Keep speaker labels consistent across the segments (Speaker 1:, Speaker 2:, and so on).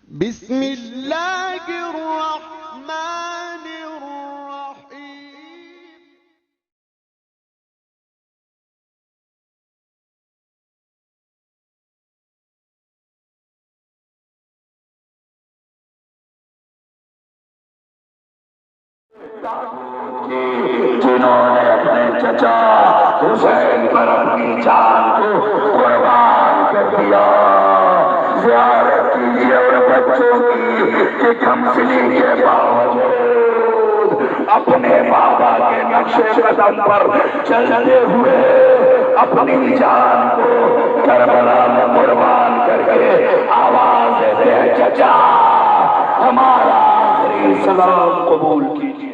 Speaker 1: بسم اللہ الرحمن الرحیم
Speaker 2: جنہوں نے اپنے چچا حسین پر اپنی جان کو قربان کر دیا، زیارت کیجیے اور بچوں کی کہ کمسنی کے باوجود اپنے بابا کے نقش قدم پر چلتے ہوئے اپنی جان کو کربلا میں قربان کر کے آواز دیتے ہیں، چچا ہمارا آخری سلام قبول کیجیے۔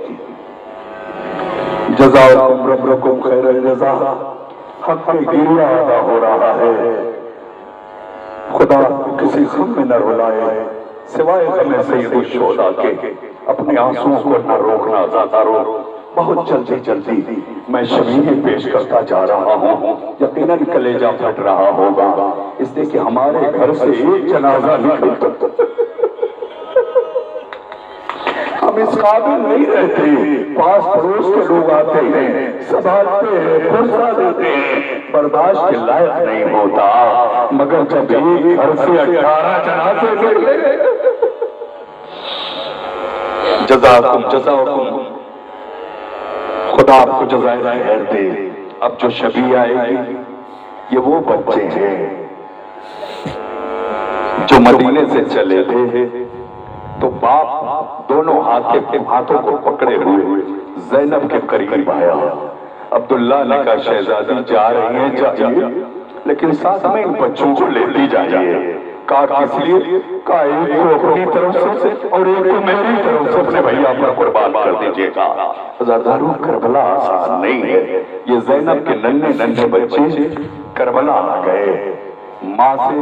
Speaker 2: جزاکم ربکم خیر الجزا، حق میں گریہ ادا ہو رہا ہے، خدا کسی غم میں نہ رلائے سوائے غم سید الشہداء کے، اپنے آنسوؤں کو نہ روکنا ذاتارو۔ بہت جلدی جلدی میں شمیعیں پیش کرتا جا رہا ہوں، یقیناً کلیجہ پھٹ رہا ہوگا اس لیے کہ ہمارے گھر سے ایک جنازہ نکلتا، ہم اس قابل نہیں رہتے، پاس پڑوس کے لوگ آتے ہیں، سنبھالتے ہیں، فرصہ دیتے ہیں، برداشت کے لائق نہیں ہوتا، مگر جب ایک گھر سے 18 جنازے نکلے، جزاکم جزاکم، خدا آپ کو جزائے خیر دے۔ اب جو شبیہ آئے گی یہ وہ بچے ہیں جو مدینے سے چلے تھے، تو باپ دونوں ہاتھوں کو پکڑے ہوئے زینب کے قریب آیا۔ عبداللہ نے کہا شہزادی جا رہی ہیں جائیے، لیکن ساتھ میں ان بچوں کو لیتی جائیے۔ کہا اس لیے؟ کہا ایک کو اپنی طرف سے اور ایک کو میری طرف سے اپنے بھیا پر قربان کر دیجیے گا۔ ہزارداروں کربلا آسان نہیں ہے، یہ زینب کے ننھے ننھے بچے کربلا آ گئے، ماں سے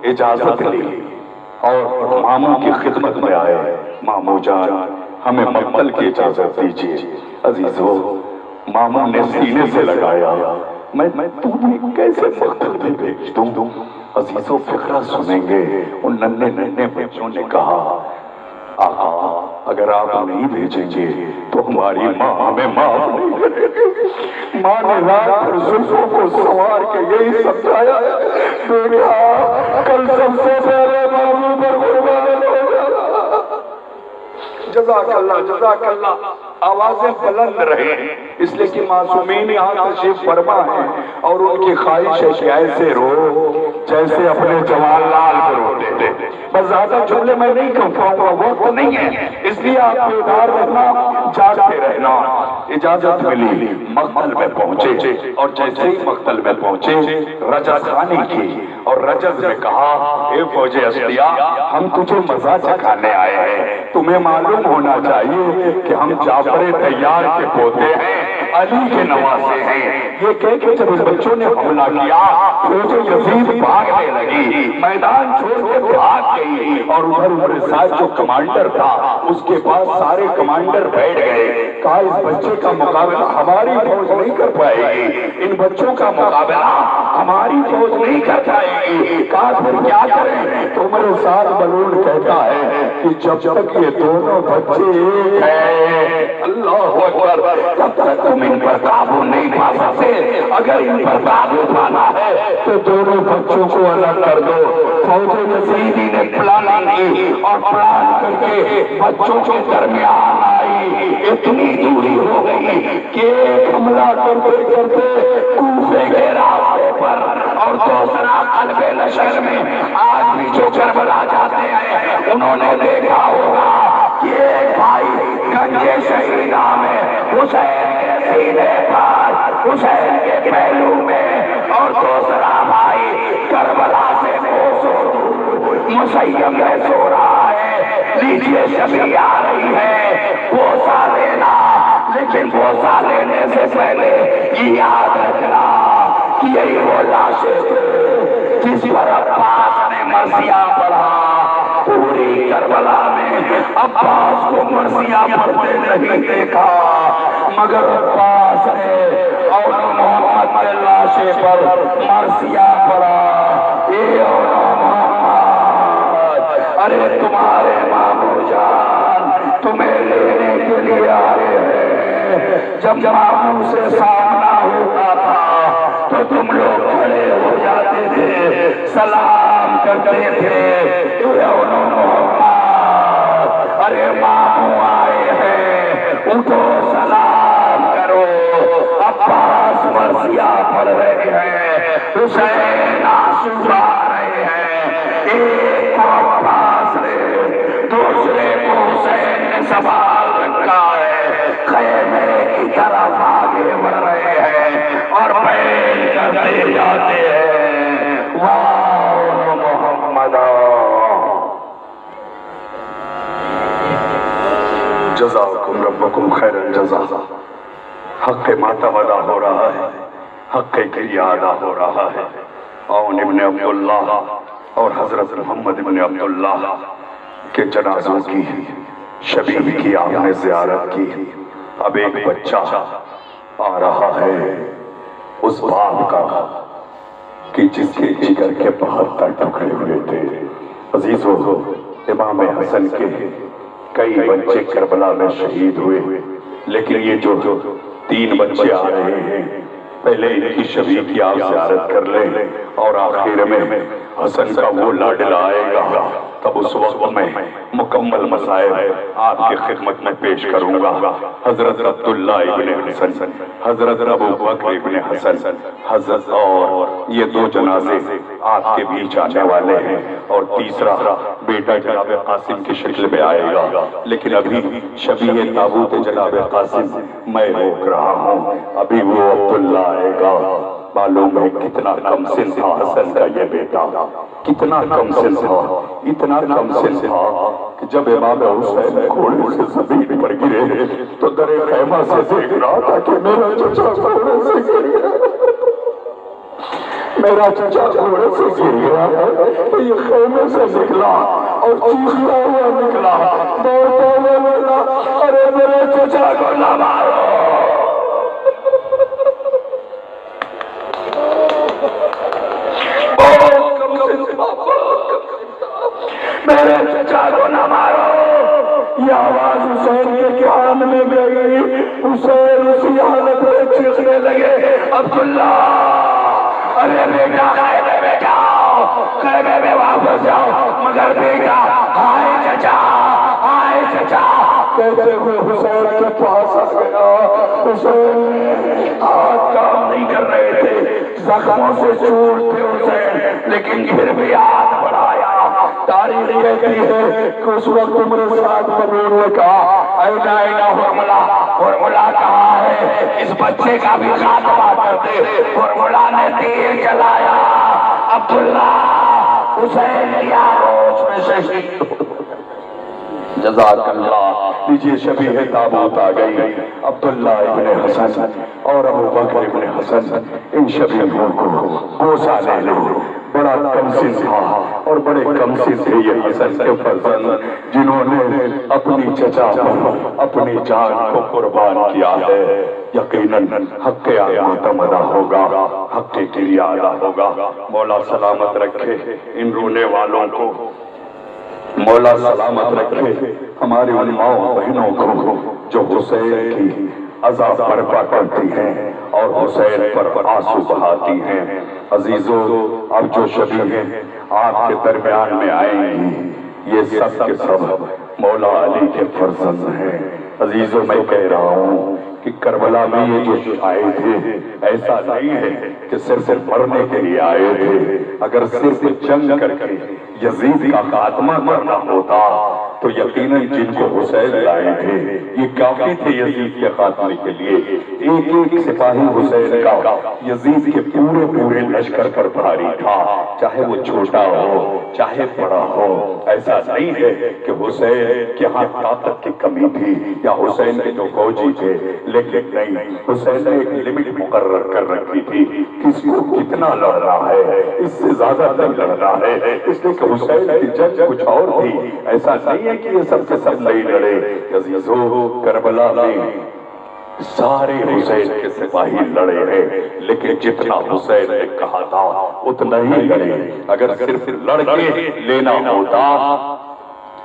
Speaker 2: اجازت لی اور ماموں کی خدمت میں آئے، ماموں جان ہمیں مقتل کی اجازت دیجیے۔ عزیزو ماموں نے سینے سے لگایا، میں تمہیں کیسے مقتل میں بھیج دوں؟ عزیزو فقرہ سنیں گے۔ ان ننھے ننھے بچوں نے کہا آقا اگر آپ نہیں بھیجیں گے تو ہماری ماں ہمیں معاف نہیں کرے گی۔ ماں نے رات پر زلفوں کو سنوار کے یہی سمجھایا، بیٹا کل سب سے پہلے ماموں پر قربان ہو جانا۔ جزاک اللہ جزاک اللہ، آوازیں بلند رہے اس لیے کہ معصومین یہاں تشریف فرما ہیں اور ان کی خواہش ہے کہ ایسے رو جیسے اپنے جوان لال کو روتے تھے۔ بس زیادہ جملے میں نہیں کہوں گا، وقت نہیں ہے، اس لیے آپ بیدار رہنا، جاگتے رہنا۔ اجازت ملی، مقتل میں پہنچے اور جیسے ہی مقتل میں پہنچے رجز خانی کی اور رجز نے کہا اے فوج اسدیہ ہم تجھے مزہ چکھانے آئے ہیں، تمہیں معلوم ہونا چاہیے کہ ہم جعفر تیار کے پوتے ہیں، علی کے نواسے ہیں۔ یہ کہہ کے جب اس بچوں نے حملہ کیا فوج یزید بھاگنے لگی، میدان چھوڑ کے بھاگ گئی اور ادھر صاحب جو کمانڈر تھا اس کے پاس سارے کمانڈر بیٹھ گئے۔ کہا اس بچے کا مقابلہ ہماری فوج نہیں کر پائے گی، ان بچوں کا مقابلہ ہماری فوج نہیں کر پائے گی۔ کہا پھر کیا کریں؟ تو میرے ساتھ بلون کہتا ہے کہ جب تک یہ دونوں بچے ایک ہیں، اللہ اکبر، تب تک تم ان پر قابو نہیں پا سکتے۔ اگر ان پر قابو پانا ہے تو دونوں بچوں کو الگ کر دو۔ فوج یزیدی نے پلان کی اور پلان کر کے بچوں کے درمیان آئی، اتنی دوری ہو گئی کہ ایک حملہ کرتے کرتے کوفے کے راستے پر اور دوسرا قلب لشکر میں۔ آج بھی جو کربلا جاتے ہیں انہوں نے دیکھا ہوگا کہ ایک بھائی گنجے شہیدہ میں حسین کے سینے پر، حسین کے پہلو میں، اور دوسرا بھائی کربلا سے کوسوں مسیم میں سو رہا ہے۔ لیجیے شبیہ آ رہی ہے، بوسہ لینا، لیکن بوسہ لینے سے پہلے یہ یاد رکھنا کہ یہی وہ لاشیں تھے جس پر عباس نے مرثیہ پڑھا۔ پوری کربلا میں عباس کو مرثیہ پڑھتے نہیں دیکھا، مگر عباس نے اور محمد کے لاشے پر مرثیہ پڑھا۔ اے اور محمد ارے تمہارے مامو جان تمہیں لینے کے لیے آئے ہیں۔ جب مامو سے سامنا ہوتا تھا تو تم لوگ کھڑے ہو جاتے تھے، سلام کرتے تھے، اے اولو محمد، ارے مامو آئے ہیں، اٹھو سلام کرو۔ عباس مرثیہ پڑھ رہے ہیں، حسین آنسو بہا رہے ہیں، ایک کو عباس نے دوسرے کو حسین نے سنبھال رکھا ہے، خیمے کی طرف آگے بڑھ رہے ہیں اور بیان کرتے جاتے ہیں، واہ محمد۔ جزاکم ربکم خیر الجزا۔ حق ماتم ادا ہو رہا ہے، حق کلیہ ادا ہو رہا ہے۔ عون ابن عبداللہ اور حضرت محمد ابن عبداللہ کے جنازوں کی شبیہ کی آپ نے زیارت کی۔ اب ایک بچہ آ رہا ہے اس باپ کا کہ جس کے جگر کے 72 ٹکڑے ہوئے تھے۔ عزیزو، امام حسن کے کئی بچے کربلا میں شہید ہوئے، لیکن یہ جو 3 بچے آ رہے ہیں، پہلے ان کی شبیہ کی آپ زیارت کر لیں اور آخر میں حسن کا وہ لاڈلا آئے گا، تب اس وقت میں مکمل مسائل آپ کی خدمت میں پیش کروں گا۔ حضرت عبداللہ ابن حسن، حضرت ابو بکر ابن حسن، حضرت اور یہ 2 جنازے آپ کے بیچ آنے والے ہیں، اور تیسرا بیٹا جناب قاسم کی شکل میں آئے گا، لیکن ابھی شبیہ تابوت جناب قاسم میں روک رہا ہوں، ابھی وہ عبداللہ آئے گا۔ معلوم ہے کتنا کم سن تھا حسن کا یہ بیٹا، کتنا کم سن تھا، اتنا کم سن تھا کہ جب امام حسین گھوڑے سے زمین پر گرے تو در خیمہ سے دیکھ رہا تھا کہ میرا چچا گھوڑے سے گر گیا، میرا چچا گھوڑے سے گر گیا۔ یہ خیمے سے نکلا اور چیختا ہوا نکلا، دوڑتا ہوا نکلا، ارے میرے چچا کو نہ مارو، میرے چچا کو نہ مارو۔ یہ آواز حسین کے کان میں گئی، حسین اسی حالت میں چیخنے لگے، عبداللہ ارے بیٹا خیمے میں جاؤ، خیمے میں واپس جاؤ، مگر بیٹا آئے چچا، آئے چچا کہتے ہوئے حسین کے پاس آ گیا۔ حسین ہاتھ کام نہیں کر رہے تھے، زخموں سے چور تھے حسین، لیکن پھر بھی ہاتھ بڑھایا۔ تاریخ کہتی ہے کہ اس وقت عمر سعد منیر نے کہا، اینا اینا حرملہ، حرملہ کہا ہے اس بچے کا بھی خاتمہ کر دے۔ حرملہ نے تیر چلایا، عبداللہ حسین کی آغوش میں شہید ہو۔ جزاک اللہ۔ لیجئے شبیہ تابوت آ گئی، عبداللہ ابن حسن اور ابو بکر ابن حسن، ان شبیہوں کو بوسہ لے لو۔ بڑا کم سن تھا اور بڑے کم سن تھے یہ حسن کے فرزند، جنہوں نے اپنی چچا پر اپنی جان کو قربان کیا ہے۔ یقیناً حق ماتم ادا ہوگا، حق کلیہ ادا ہوگا۔ مولا سلامت رکھے ان رونے والوں کو، مولا سلامت رکھے ہمارے علماء بہنوں کو جو حسین کی عذاب برپا کرتی ہیں اور حسین پر آنسو بہاتی ہیں۔ عزیزو، اب جو شبیہیں آپ کے درمیان میں آئیں گی، یہ سب کے سب مولا علی کے فرزند ہیں۔ عزیزو، میں کہہ رہا ہوں کہ کربلا میں یہ جو آئے تھے، ایسا نہیں ہے کہ صرف مرنے کے لیے آئے تھے۔ اگر صرف جنگ کر کے یزید کا خاتمہ کرنا ہوتا تو یقیناً جن کو حسین لائے تھے یہ کافی تھے یزید کے خاتمے کے لیے۔ ایک ایک سپاہی حسین کا یزید کے پورے پورے لشکر پر بھاری تھا، چاہے وہ چھوٹا ہو چاہے بڑا ہو۔ ایسا نہیں ہے کہ حسین کے ہاں طاقت کی کمی تھی یا حسین کے جو فوجی تھے، لیکن نہیں، حسین نے ایک لمٹ مقرر کر رکھی تھی، کس کو کتنا لڑنا ہے، اس سے زیادہ نہیں لڑنا ہے۔ اس لیے کہ حسین کی جنگ کچھ اور تھی، ایسا نہیں ہے کہ یہ سب کے سب نہیں لڑے۔ عزیزو، کربلا میں سارے حسین کے سپاہی لڑے ہیں، لیکن جتنا حسین نے کہا تھا اتنا ہی لڑے۔ اگر صرف لڑ کے لینا ہوتا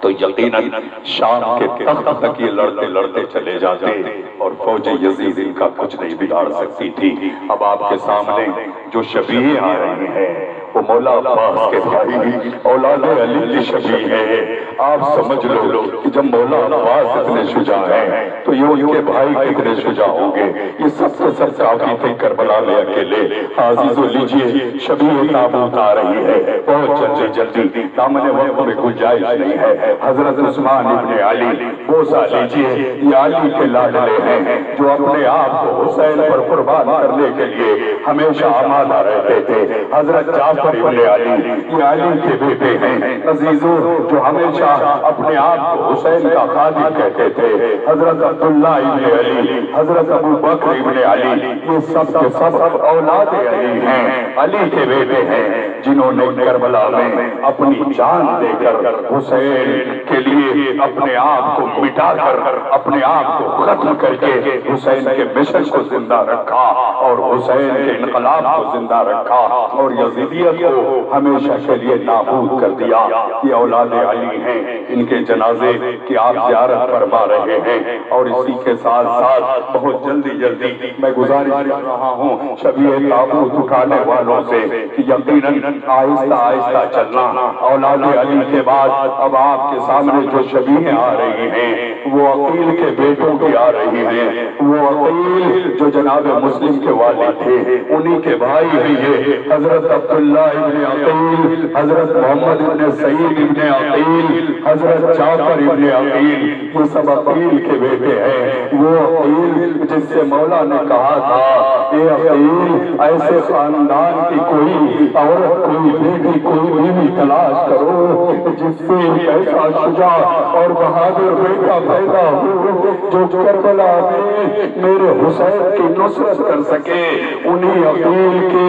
Speaker 2: تو یقیناً شام کے تخت تک یہ لڑتے لڑتے چلے جاتے اور فوج یزید ان کا کچھ نہیں بگاڑ سکتی تھی۔ اب آپ کے سامنے جو شفیع آ رہی ہیں وہ مولا عباس کے بھائی اولاد علی کی شفیع ہے۔ آپ سمجھ لو کہ جب مولا عباس اتنے شجاع ہیں تو یہ ان کے بھائی کتنے شجاع ہوں گے۔ یہ سب سے سب کافی تھے کربلا میں اکیلے۔ عزیزو لیجئے شفیع تابوت آ رہی ہے، بہت جلدی جلدی، دامن وقت میں گنجائش نہیں ہے۔ حضرت عثمان ابن علی بوسہ لیجئے، یہ علی کے لاڈلے ہیں جو اپنے آپ کو حسین پر قربان کرنے کے لیے ہمیشہ آمادہ رہتے تھے۔ حضرت جعفر ابن علی یہ علی کے بیٹے ہیں عزیزو، جو ہمیشہ اپنے آپ کو حسین کا خادم کہتے تھے۔ حضرت عبداللہ ابن علی، حضرت ابو بکر ابن علی، یہ سب کے سب اولاد علی ہیں، علی کے بیٹے ہیں جنہوں نے کربلا میں اپنی جان دے کر حسین کے لیے اپنے آپ کو مٹا کر، اپنے آپ کو ختم کر کے حسین کے مشن کو زندہ رکھا اور حسین کے انقلاب کو زندہ رکھا اور یزیدیت کو ہمیشہ کے لیے نابود کر دیا۔ یہ اولاد علی ہیں، ان کے جنازے کی آپ زیارت فرما رہے ہیں اور اسی کے ساتھ ساتھ بہت جلدی جلدی میں گزارش کر رہا ہوں شفیع تابوت اٹھانے والوں سے کہ یقیناً آہستہ آہستہ چلنا۔ اولاد علی کے بعد اب آپ کے سامنے جو شفیع آ رہی ہیں وہ عقیل کے بیٹوں کی آ رہی ہیں۔ وہ عقیل جو جناب مسلم کے والد تھے، انہی کے بھائی بھی ہیں حضرت عبداللہ ابن عقیل، حضرت محمد ابن سعید ابن عقیل، حضرت جعفر ابن عقیل، یہ سب عقیل کے بیٹے ہیں۔ وہ عقیل جس سے مولا نے کہا تھا اے عقیل ایسے خاندان کی کوئی عورت، کوئی بیٹی، کوئی بیوی تلاش کرو جس سے ایسا شجاع اور بہادر بیٹا پیدا ہو جو کربلا میں میرے حسین کی نصرت کر سکے۔ انہی عقیل کے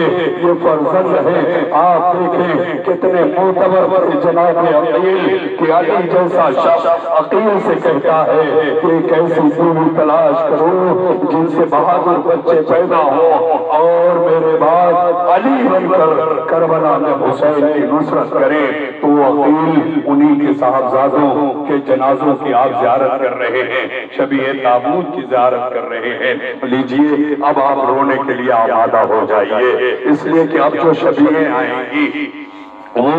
Speaker 2: یہ فرزند ہیں۔ آپ دیکھیں کتنے معتبر جناب عقیل کہ علی جیسا شخص عقیل سے کہتا ہے کہ ایک ایسی بیوی تلاش کرو جن سے بہادر بچے پیدا ہوں اور میرے بعد علی بن کر کربلا میں حسین کی نصرت کرے۔ تو عقیل انہی کے صاحبزادوں کے جنازوں کی آپ زیارت کر رہے ہیں، شفیع تابوت کی زیارت کر رہے ہیں۔ لیجئے اب آپ رونے کے لیے آمادہ ہو جائیے، اس لیے کہ اب جو شفیعیں آئیں گی وہ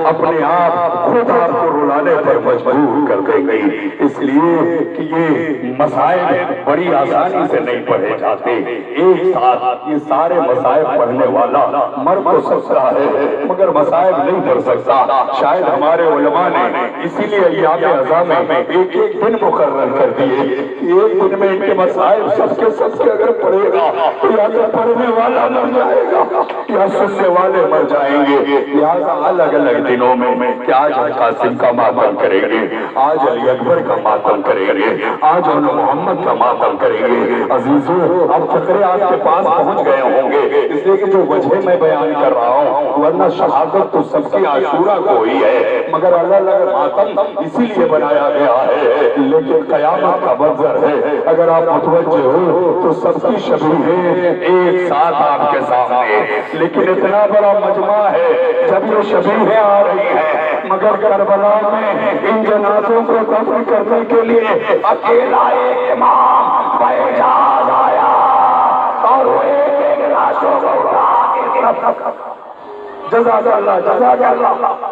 Speaker 2: اپنے آپ خود آپ کو رلانے پر مجبور کر دے گئی، اس لیے کہ یہ مسائل بڑی آسانی سے نہیں پڑھے جاتے۔ ایک ساتھ یہ سارے مسائل پڑھنے والا مر تو سکتا ہے مگر مسائل نہیں پڑھ سکتا۔ شاید ہمارے علماء نے اسی لیے ایام ازاں میں ایک ایک دن مقرر کر دیے کہ ایک دن میں ان کے مسائل سب کے اگر پڑھے گا تو یا تو پڑھنے والا مر جائے گا یا سننے والے مر جائیں گے۔ لہٰذا الگ الگ دنوں میں کہ آج قاسم کا ماتم کریں گے، آج علی اکبر کا ماتم کریں گے، آج انہوں محمد کا ماتم کریں گے۔ عزیزو اب فقرے آپ کے پاس پہنچ گئے ہوں گے، اس لیے کہ جو وجہ میں بیان کر رہا ہوں، ورنہ شہادت تو سب کی عاشورہ کو ہی ہے مگر الگ الگ ماتم اسی لیے بنایا گیا ہے۔ لیکن قیامت کا منظر ہے، اگر آپ متوجہ ہو تو سب کی شفیعیں ایک ساتھ آپ کے سامنے، لیکن اتنا بڑا مجمع ہے جب یہ شفیعیں آ رہی ہیں مگر کربلا میں ان جنازوں کو دفن کرنے کے لیے اکیلا ایک امام باعجاز آیا اور وہ ایک لاشوں کو اٹھا کے جزاک اللہ جزاک اللہ،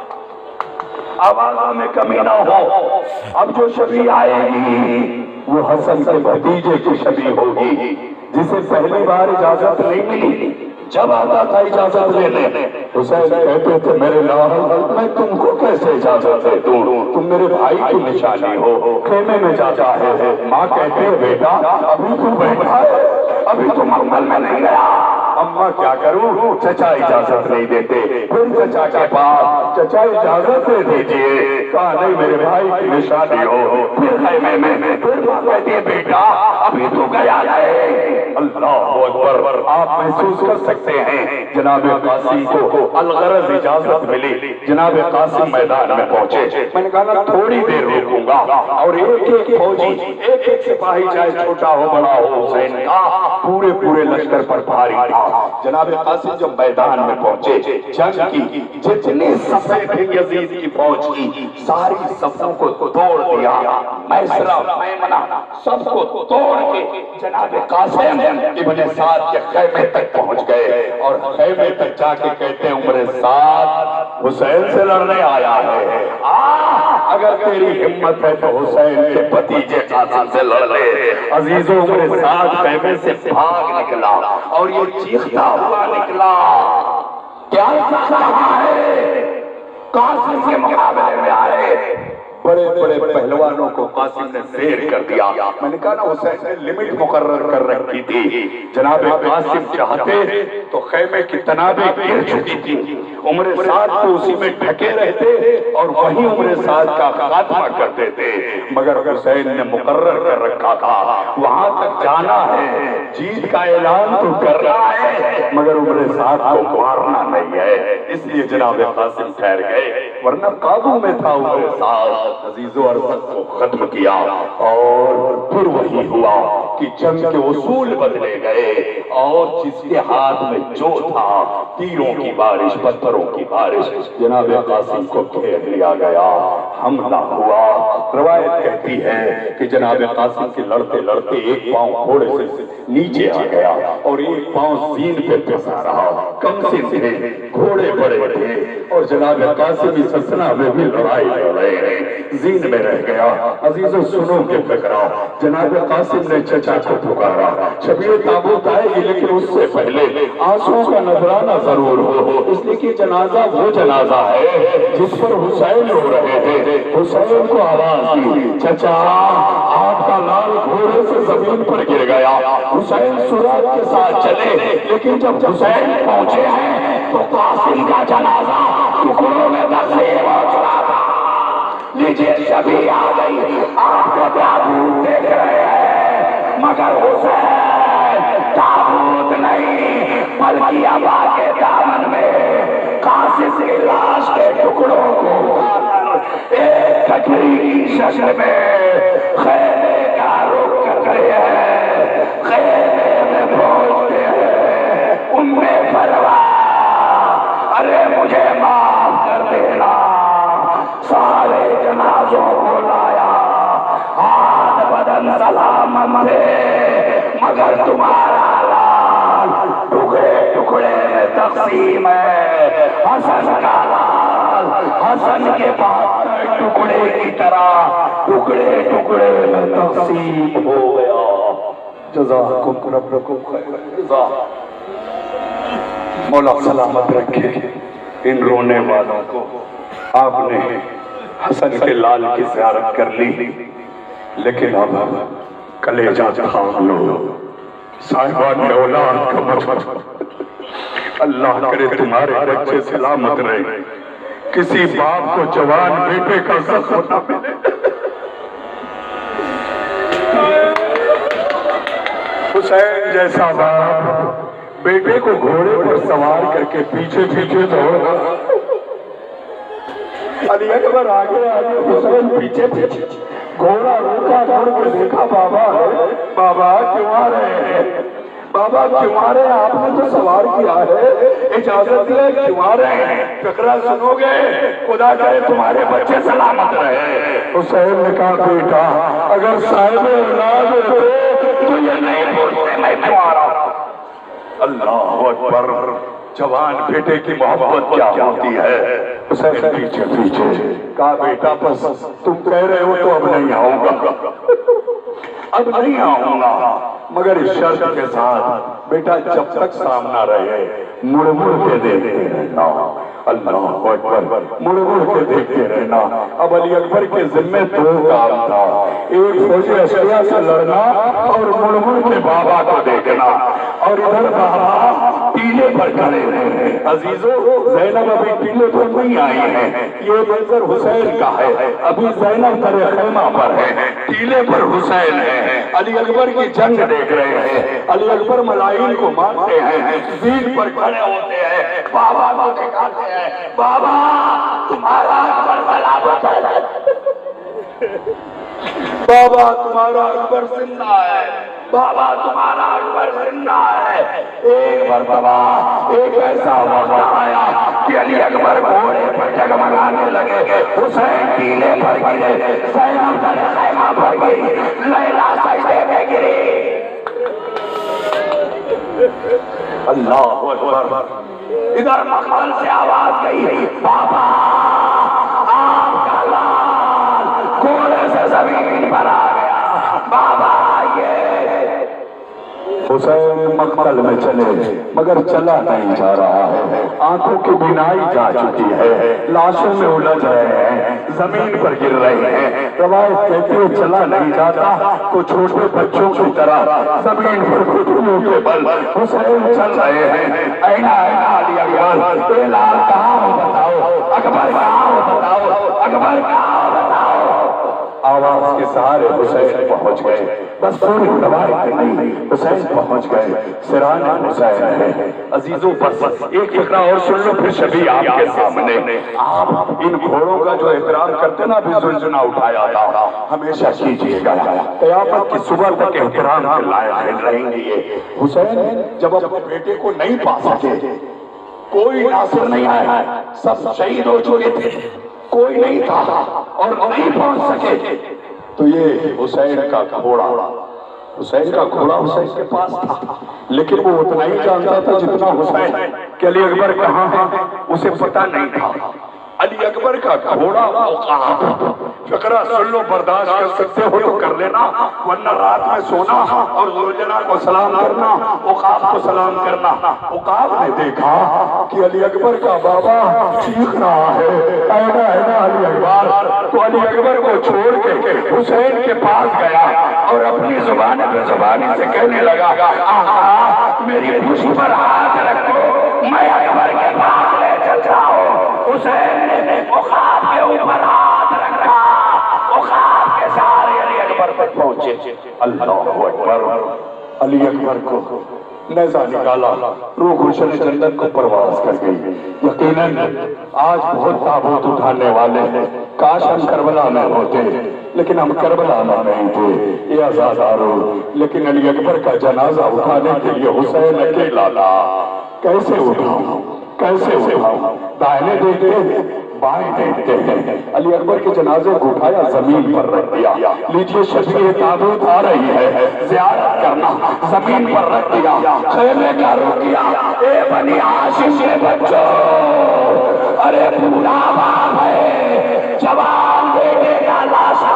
Speaker 2: آوازوں میں کمی نہ ہو۔ اب جو شفیع آئے گی وہ حسن کے بھتیجے کی شفیع ہوگی جسے پہلی بار اجازت نہیں ملی۔ جب آتا تھا اجازت لینے حسین کہتے تھے میرے لال میں تم کو کیسے اجازت دے دوں، تم میرے بھائی کی نشانی ہو، خیمے میں جاتا ہے۔ ماں کہتے ہیں بیٹا ابھی تو بیٹھا ہے، ابھی تو منگل میں نہیں گیا۔ اماں کیا کروں، چچا اجازت نہیں دیتے۔ پھر چچا کے پاس چچا اجازت دے دیجئے، کہا نہیں میرے بھائی کی نشانی ہو۔ پھر خیمے میں پھر ماں کہتی ہے بیٹا ابھی تو گیا نہیں۔ اللہ اکبر، آپ محسوس کر سکتے ہیں جناب قاسم کو الغرض اجازت ملی، جناب قاسم میدان میں پہنچے۔ میں نے کہا تھوڑی دیر رکوں گا اور ایک ایک فوجی ایک ایک سپاہی چاہے چھوٹا ہو بڑا ہو حسین کا پورے لشکر پر بھاری تھا۔ جناب قاسم جب میدان میں پہنچے جنگ کی جتنے صفیں تھے یزید کی فوج کی ساری صفوں کو توڑ دیا، میسرہ میمنہ سب کو توڑ کے جناب قاسم ابن سعد کے خیمے تک پہنچ گئے، اور خیمے تک جا کے کہتے ہیں عمر سعد حسین سے لڑنے آیا ہے، اگر تیری ہمت ہے تو حسین کے بھتیجے قاسم سے لڑ لے۔ عزیزوں عمر سعد خیمے سے بھاگ نکلا اور یہ چیختا ہوا نکلا، کیا کہا ہے؟ قاسم کے مقابلے میں آئے، بڑے بڑے پہلوانوں کو قاسم نے زیر کر دیا۔ میں نے کہا نا حسین نے لمٹ مقرر کر رکھی تھی، جناب قاسم چاہتے تو خیمے کی تنابیں گر چکی تھی، عمر سعد کو اسی میں ڈھکے رہتے اور وہیں عمر سعد کا خاتمہ کرتے تھے، مگر حسین نے مقرر کر رکھا تھا وہاں تک جانا ہے، جیت کا اعلان تو کرنا ہے مگر عمر سعد کو مارنا نہیں ہے، اس لیے جناب قاسم ٹھہر گئے، ورنہ قابو میں تھا عمر سعد۔ عزیز و عرفت کو ختم کیا، اور پھر وہی ہوا کہ جنگ کے اصول بدلے گئے، اور جس کے ہاتھ میں جو تھا تیروں کی بارش پتھروں کی بارش جناب قاسم کو گھیر لیا گیا، حملہ ہوا۔ روایت کہتی ہے کہ جناب قاسم کے لڑتے لڑتے ایک پاؤں گھوڑے سے نیچے آ گیا اور ایک پاؤں زین پہ پھنسا رہا، کم سے تھے گھوڑے بڑے تھے، اور جناب قاسم اس اسنا میں بھی لڑائی لڑ رہے ہیں، زین میں رہ گیا۔ عزیزو سنو کے فکرہ، جناب قاسم نے چچا کو پکارا، شبیہ تابوت آئے گی لیکن اس سے پہلے آنسوں کا نذرانہ ضرور ہو، اس لیے کہ جنازہ وہ جنازہ ہے جس پر حسین رو رہے تھے۔ حسین کو آواز دی، چچا آپ کا لال گھوڑے سے زمین پر گر گیا۔ حسین سرعت کے ساتھ چلے، لیکن جب حسین پہنچے ہیں تو قاسم کا جنازہ ٹکڑوں میں تقسیم ہو چکا تھا۔ لیجیے شبیہ آ گئی، آپ کو تابوت دیکھ رہے ہیں مگر حسین تابوت نہیں بلکہ ابا کے دامن میں قاسم کی لاش کے ٹکڑوں کو ایک کٹری کی شکل میں خیمے کا رخ کر رہے ہیں، خیمے میں پہنچتے ہیں ام پرواز، ارے مجھے معاف کر دینا، سارے جنازوں کو لایا، ہاتھ بدن سلامت تھے مگر تمہارا لال ٹکڑے ٹکڑے میں تقسیم ہے، حسن کا لال حسن کے بعد ٹکڑے کی طرح ٹکڑے ٹکڑے میں تقسیم ہو گیا۔ جزاکم ربکم خیر جزا۔ مولا سلامت رکھے ان رونے والوں کو۔ آپ نے حسن کے لال کی زیارت کر لی، لیکن اب کلیجہ تھام لو، صاحبان اولاد کا مجھوڑ، اللہ کرے تمہارے بچے سلامت رہے، کسی باپ کو جوان بیٹے کا زخم نہ ملے۔ حسین جیسا باپ بیٹے کو گھوڑے پر سوار کر کے پیچھے پیچھے دوڑا، علی اکبر آگے آگے حسین پیچھے پیچھے، گھوڑا روکا کر کے دیکھا، بابا ہے، بابا کیوں آ رہے ہیں، بابا کیوں آ رہے ہیں، آپ نے تو سوار کیا ہے، اجازت ہے کیوں آ رہے ہیں، فقرہ سنو گے، خدا کرے تمہارے بچے سلامت رہے۔ حسین نے کہا بیٹا اگر صاحب اولاد ہو تو یہ نہیں پوچھتے میں کیوں آ رہا ہوں۔ اللہ اکبر، جوان بیٹے کی محبت کیا ہوتی ہے۔ حسین پیچھے پیچھے کہا بیٹا بس تم کہہ رہے ہو تو اب نہیں آؤں گا، اب نہیں آؤں گا، مگر اس شرط کے ساتھ بیٹا جب تک سامنا رہے مڑ مڑ کے دیکھتے رہنا، اللہ اکبر، مڑ مڑ کے دیکھتے رہنا۔ اب علی اکبر کے ذمہ دو کام تھا، ایک فوج اشعیاء سے لڑنا اور مڑ مڑ کے بابا کو دیکھنا، اور ادھر بابا ٹیلے پر کھڑے ہیں۔ عزیزو زینب ابھی ٹیلے پر نہیں آئی ہیں، یہ منظر حسین کا ہے، ابھی زینب در خیمہ پر ہے، ٹیلے پر حسین ہے، علی اکبر کی جنگ دیکھ رہے ہیں، علی اکبر ملائن کو مارتے ہیں، زین پر کھڑے ہوتے ہیں، بابا کو دکھاتے ہیں، بابا تمہارا اکبر سلامت ہے، بابا تمہارا اکبر زندہ ہے۔ بابا تمہارا اکبر زندہ ہے۔ ایک مرتبہ ایک ایسا وقت آیا کہ علی اکبر گھوڑے پر جگمگانے لگے، حسین ٹیلے پر گرے، زینب در خیمہ پر گری، لیلا سجدے میں گری۔ اللہ اکبر۔ ادھر مقبل سے آواز گئی، بابا آپ کا لال گھوڑے سے زمین پر آ گیا، بابا آئیے۔ حسین مقتل میں چلے مگر چلا نہیں جا رہا ہے، آنکھوں کی بینائی جا چکی ہے، لاشوں میں الجھ رہے ہیں، زمین پر گر رہے ہیں۔ روایت کہتی ہے چلا نہیں جاتا تو چھوٹے بچوں کی طرح زمین پر گھٹنوں کے بل حسین چل رہے ہیں۔ اینا اینا علی اکبر، اے لال کہاں ہو بتاؤ، اکبر کہاں ہو بتاؤ، اکبر کہاں ہو بتاؤ۔ آواز کے سہارے حسین پہنچ گئے، بس پوری روایت نہیں، حسین پہنچ گئے، سران حسین ہے۔ عزیزوں بس ایک فقرہ اور سن لو پھر شبیہ آپ کے سامنے۔ آپ ان گھوڑوں کا جو احترام کرتے نا، ابھی زلزلہ اٹھایا تھا، ہمیشہ کیجئے گا، قیامت کی صبح تک احترام کے لائق رہیں گے یہ۔ حسین جب اپنے بیٹے کو نہیں پا سکے، کوئی ناصر نہیں آیا، سب شہید ہو چکے تھے، کوئی نہیں تھا اور نہیں پہنچ سکے، تو یہ حسین کا گھوڑا، حسین کا گھوڑا حسین کے پاس تھا، لیکن وہ اتنا ہی جانتا تھا جتنا حسین کہ علی اکبر کہاں ہے اسے پتہ نہیں تھا۔ علی اکبر کا گھوڑا وہ کہاں تھا؟ فقرہ سن لو، برداشت کر سکتے ہو تو کر لینا، ورنہ رات میں سونا اور زوجنا کو سلام کرنا، عقاب کو سلام کرنا۔ عقاب نے دیکھا کہ علی اکبر کا بابا چیخ رہا ہے، اینا اینا علی اکبر، تو علی اکبر کو چھوڑ کے حسین کے پاس گیا اور اپنی زبان پہ زبانی سے کہنے لگا، آقا میری خوشی پر ہاتھ رکھو، میں اکبر کے پاس لے چل جاؤں۔ حسین نے عقاب کے اوپر ہاتھ رکھا، عقاب کے سارے علی اکبر پر پہنچے۔ اللہ اکبر، علی اکبر کو نیزہ نکالا، روح گلشن جنت کو پرواز کر گئی۔ یقیناً آج بہت تابوت اٹھانے والے ہیں، کاش ہم کربلا میں ہوتے، لیکن ہم کربلا میں نہیں تھے، یہ آزادارو۔ لیکن علی اکبر کا جنازہ اٹھانے کے لیے حسین اکیلا تھا۔ کیسے اٹھاؤں، کیسے اٹھاؤں؟ دائیں دیکھتے ہیں، بائیں دیکھتے ہیں، علی اکبر کے جنازے کو اٹھایا، زمین پر رکھ دیا۔ لیجئے شفیع تابوت آ رہی ہے، زیارت کرنا، زمین پر رکھ دیا، خیمے کا رخ کیا۔ اے بنی ہاشم کے بچوں، ارے بوڑھا باپ ہے، جوان بیٹے کا لاشا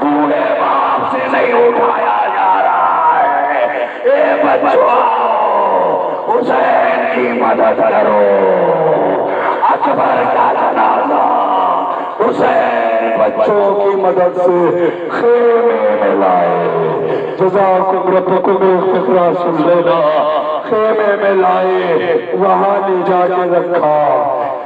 Speaker 2: بوڑھے باپ سے نہیں اٹھایا جا رہا ہے۔ اے بچوں حسین کی مدد کرو، اکبر کا جنازہ حسین بچوں کی مدد سے خیمے میں لائے۔ جزاکم ربکم فقرہ سن لینا، خیمے میں لائے، وہاں لے جا کے رکھا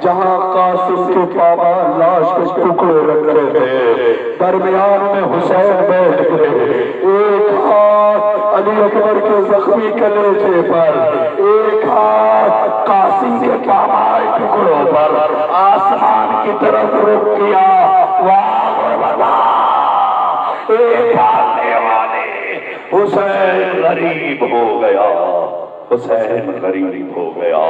Speaker 2: جہاں قاسم کے پاپا لاش کے ٹکڑے رکھ رہے تھے، درمیان میں حسین بیٹھ گئے، ایک ہاتھ علی اکبر کے زخمی کلیجے پر، ایک ہاتھ قاسم کے پامائے ٹکڑوں پر، آسمان کی طرف رخ کیا، ایک آنے والے حسین غریب ہو گیا، حسین غریب ہو گیا۔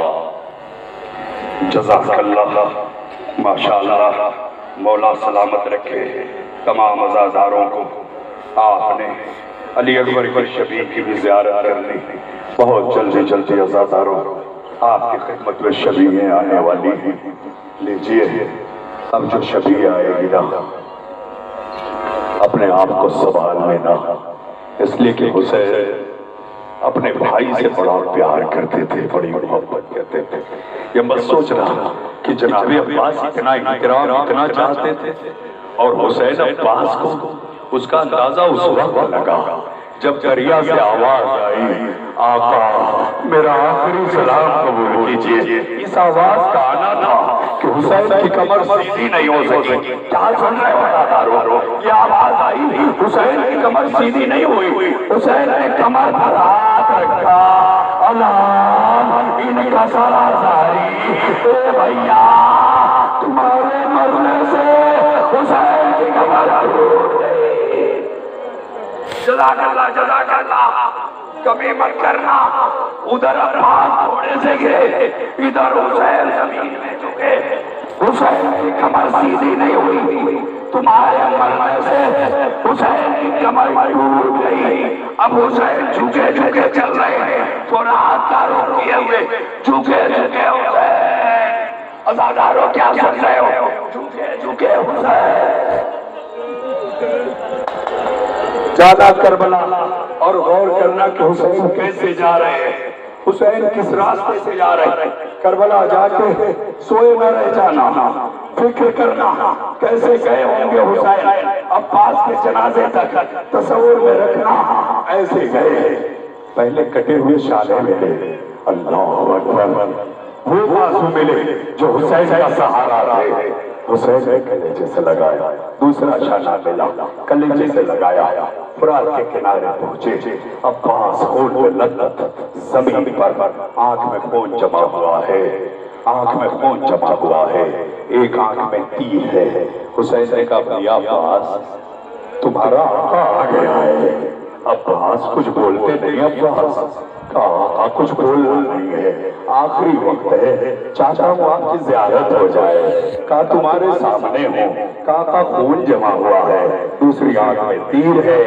Speaker 2: جزاک اللہ، ماشاءاللہ، مولا سلامت رکھے تمام عزاداروں کو۔ آپ نے علی اکبر کی شبیہ کی بھی زیارت کر لی، بہت جلدی جلدی عزاداروں آپ کی خدمت میں شبیہیں آنے والی ہیں۔ لیجئے اب جو شبیہ آئے گی نا، اپنے آپ کو سنبھال لینا، اس لیے کہ حسین اپنے بھائی سے بڑا پیار کرتے تھے، بڑی محبت کرتے تھے۔ یہ مت سوچنا کہ جناب عباس اتنا احترام اتنا چاہتے تھے، اور حسین عباس کو اس کا اندازہ اس وقت لگا جب دریا سے آواز آئی، آقا میرا آخری سلام قبول کیجئے۔ اس آواز کا آنا تھا کہ حسین کی کمر سیدھی نہیں ہو سکی۔ کیا سن رہے ہو؟ یہ آواز آئی، حسین کی کمر سیدھی نہیں ہوئی، حسین نے کمر پر ہاتھ رکھا، اللہ ان کا سارا زاری، اے بھیا تمہارے مرنے سے حسین کی کمر ٹوٹ گئی۔ جزاک اللہ کمی مت کرنا. ادھر عباس گھوڑے سے گرے, ادھر حسین زمین میں جھکے. حسین کی کمر سیدھی نہیں ہوئی, تمہارے مرنے سے حسین کی کمر ٹوٹ گئی. اب حسین جھکے جھکے چل رہے ہیں, تھوڑا ہاتھ تاروں کیے ہوئے جھکے جھکے حسین. عزاداروں کیا سن رہے ہو؟ جھکے جھکے حسین. جانا کربلا اور غور کرنا کہ حسین کیسے جا رہے ہیں, حسین کس راستے سے جا رہے ہیں. کربلا جا کے سوئے نہ رہ جانا, فکر کرنا کیسے گئے ہوں گے حسین. عباس کے جنازے تک تصور میں رکھنا ایسے گئے. پہلے کٹے ہوئے شالے ملے, اللہ اکبر, وہ بازو ملے جو حسین کا سہارا رہے. حسین نے کلیجے سے لگایا, دوسرا شالہ ملا, کلیجے سے لگایا. فرات کے کنارے پہنچے, عباس خون میں لت زمین پر, آنکھ میں خون جمع ہوا ہے, آنکھ میں خون جمع ہوا ہے, ایک آنکھ میں تیر ہے. حسین نے کہا یا عباس تمہارا آقا آ گیا ہے. عباس کچھ بولتے نہیں. عباس کہا کچھ بولنا نہیں ہے, آخری وقت ہے, چاہتا ہوں آپ کی زیارت ہو جائے. کہا تمہارے سامنے ہوں. کہا خون جمع ہوا ہے, دوسری آنکھ میں تیر ہے.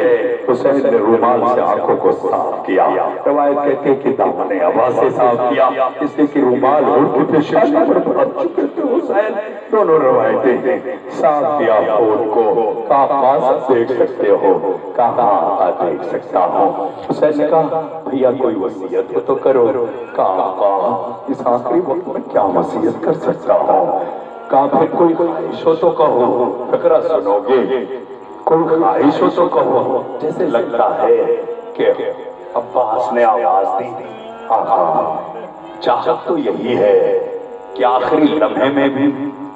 Speaker 2: حسین نے رومال سے آنکھوں کو صاف کیا. روایت کہتے کہ دامن عباس سے صاف کیا, اس لیے کہ رومال اور کی پیشانی پر بہت چکے تھے. حسین دونوں روایتیں صاف کیا خون کو. کہا عباس دیکھ سکتے ہو؟ کہا دیکھ سکتا ہوں. حسین نے کہا بھیا کوئی وصیت ہو تو کرو. کہا اس آخری وقت میں کیا وصیت کر سکتا ہوں. کہا پھر کوئی خواہش ہو تو کہو, فکرہ سنو گے. کوئی خواہش ہو تو کہو. جیسے لگتا ہے کہ عباس نے آواز دی, آقا چاہت تو یہی ہے کہ آخری لمحے میں بھی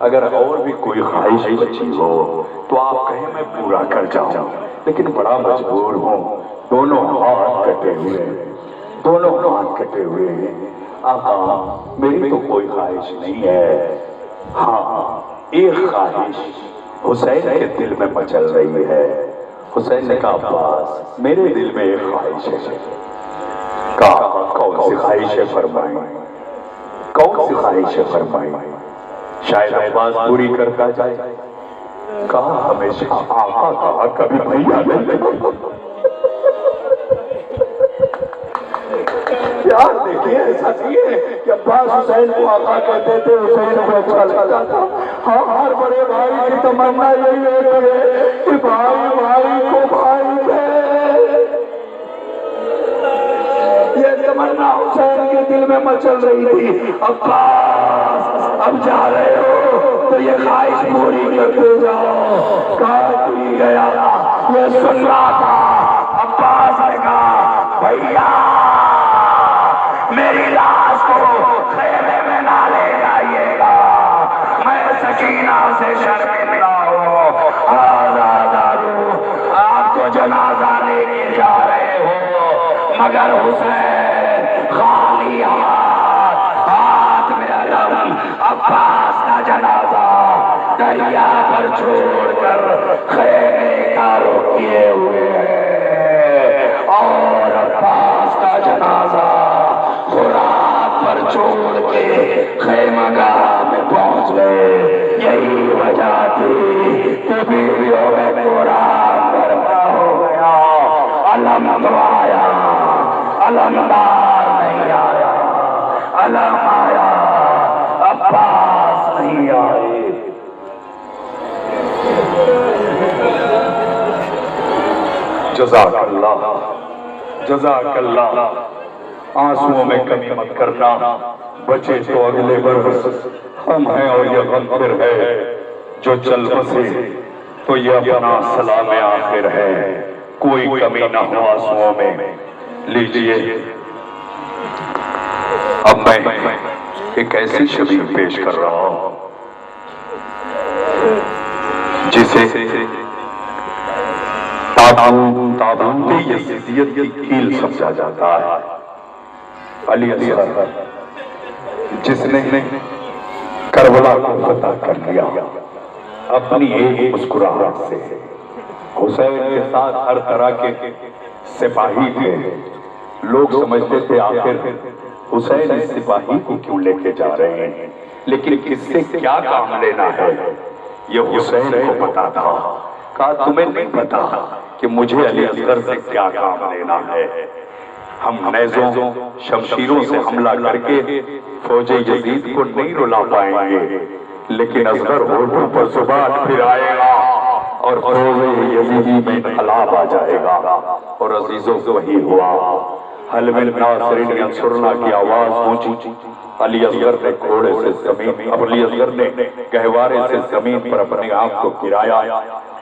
Speaker 2: اگر اور بھی کوئی خواہش بچی ہو تو آپ کہیں میں پورا کر جاؤں, لیکن بڑا مجبور ہوں. دونوں ہاتھ کٹے ہوئے, دونوں ہاتھ کٹے ہوئے ہیں. آقا میری تو کوئی خواہش نہیں ہے, ہاں ایک خواہش حسین کے دل میں مچل رہی ہے. حسین نے کہا عباس میرے دل میں ایک خواہش ہے. کہا کون سی خواہش ہے فرمائیں, کون سی خواہش ہے فرمائیں, شاید عباس پوری کرتا جائے. کہا ہمیشہ آقا کہا کبھی بھیا نہیں. یار دیکھیے ایسا نہیں ہے کہ عباس حسین کو آقا کہتے تھے, حسین کو اچھا لگتا تھا. ہاں ہر بڑے بھائی کی تمنا یہی ہوتی ہے کہ بھائی بھائی کو بھائی دے. یہ تمنا حسین کے دل میں مچل رہی تھی. عباس اب جا رہے ہو تو یہ خواہش پوری کرتے جاؤ. کہا پوری گیا, یہ سن رہا تھا. عباس نے کہا بھیا میری لاش کو خیمے میں نہ لے جائیے گا, میں سکینہ سے شرمندہ ہوں. آزادارو آپ کو جنازہ لے کے جا رہے ہو, مگر حسین خالی ہاتھ میں علم عباس کا جنازہ دریا پر چھوڑ کر خیمے کا رخ کیے ہوئے ہیں, اور عباس کا جنازہ فرات پر چھوڑ کے خیمہ گاہ میں پہنچ گئے. یہی وجہ تھی کہ بیویوں میں قرآن برپا ہو گیا. علم تو آیا, علمدار نہیں آیا. علم آیا, عباس نہیں آئے. جزاک اللہ, جزاک اللہ. آنسوؤں میں کمی مت کرنا, بچے تو اگلے برس ہم ہیں اور یہ غم پھر ہے. جو چل بسے تو یہ اپنا سلام آخر ہے. کوئی کمی نہ ہو آنسوؤں میں. لیجئے اب میں ایک ایسی شبیہ پیش کر رہا ہوں جسے تابوت یزیدیت کی کیل سمجھا جاتا ہے. علی اصغر جس نے کربلا کو فتح کر لیا اپنی ایک مسکراہٹ سے, حسین کے ساتھ ہر طرح کے سپاہی تھے. لوگ سمجھتے تھے آخر حسین اس سپاہی کو کیوں لے کے جا رہے ہیں, لیکن کس سے کیا کام لینا ہے یہ حسین کو پتا تھا. کہا تمہیں نہیں پتا کہ مجھے علی اصغر سے کیا کام لینا ہے. ہم نیزوں شمشیروں سے حملہ کر کے فوج یزید کو نہیں رلا پائیں گے, لیکن اصغر ہونٹوں پر زبان پھرائے گا اور فوج یزیدی میں انقلاب آ جائے گا. اور عزیزوں وہی ہوا. حل من ناصرین ینصرنا کی آواز پہنچی. علی اصغر نے گھوڑے سے زمین, علی اصغر نے گہوارے سے زمین پر اپنے آپ کو گرایا.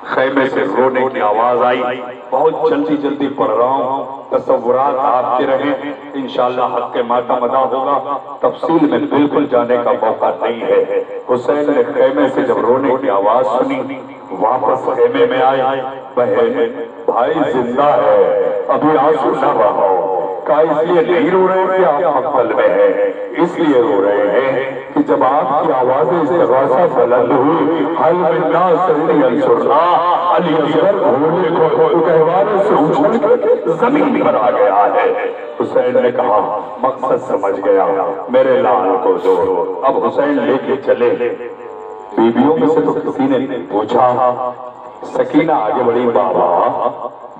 Speaker 2: خیمے سے رونے کی آواز آئی. بہت جلدی جلدی پڑھ رہا ہوں, تصورات آپ کے رہیں, انشاءاللہ حق کے ماتم ادا ہوگا. تفصیل میں بالکل جانے کا موقع نہیں ہے. حسین نے خیمے سے جب رونے کی آواز سنی, واپس خیمے میں آئے. بہن بھائی زندہ ہے, ابھی آنسو نہ بہاؤ. کہا اس لیے نہیں رو رہے کہ آپ مقتل میں ہیں, اس لیے رو رہے ہیں کہ جب آپ کی آوازیں استغاثہ بلند ہوئی, حل من ناصرین ینصرنا, علی اصغر گھوڑے کو گہوارے سے اچھل کر زمین پر آ گیا ہے. حسین نے کہا مقصد سمجھ گیا, میرے لال کو دو. اب حسین لے کے چلے. بیویوں میں سے تو کسی نے پوچھا, سکینہ آگے بڑھی, بابا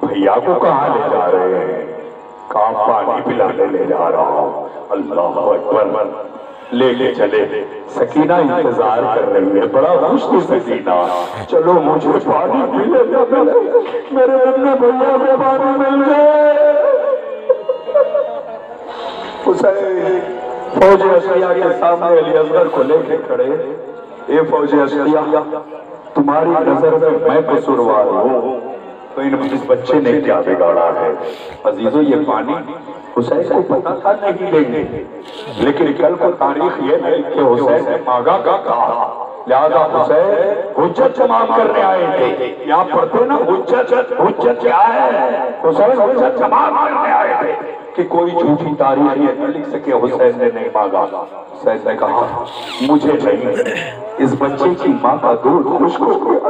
Speaker 2: بھیا کو کہاں لے جا رہے ہیں؟ کہا پانی پلانے لے جا رہا ہوں. اللہ اکبر. لے کے چلے. سکینہ انتظار کر رہی ہے, بڑا خوش تھی سکینہ. چلو مجھے پانی پلانے لے, میرے اپنے بھیا کو پانی مل گئے. حسین فوج اشقیاء کے سامنے علی اصغر کو لے کے کھڑے. اے فوج اشقیاء, تمہاری نظر میں قصوروار ہوں, تو اس بچے نے کیا بگاڑا ہے؟ عزیزو یہ پانی حسین کو پتا تھا نہیں لیں گے, لیکن کل کو تاریخ یہ ہے کہ حسین نے مانگا کا کہا, لہذا حسین حجت تمام کرنے آئے تھے. یہاں پڑھتے نا حجت کیا ہے؟ حسین حجت تمام کرنے آئے تھے کہ کوئی جھوٹی تاریخ یہ نہ لکھ سکے. حسین نے نہیں مانگا. حسین نے کہا مجھے نہیں, اس بچے کی ماں کا دودھ خشک ہو گیا,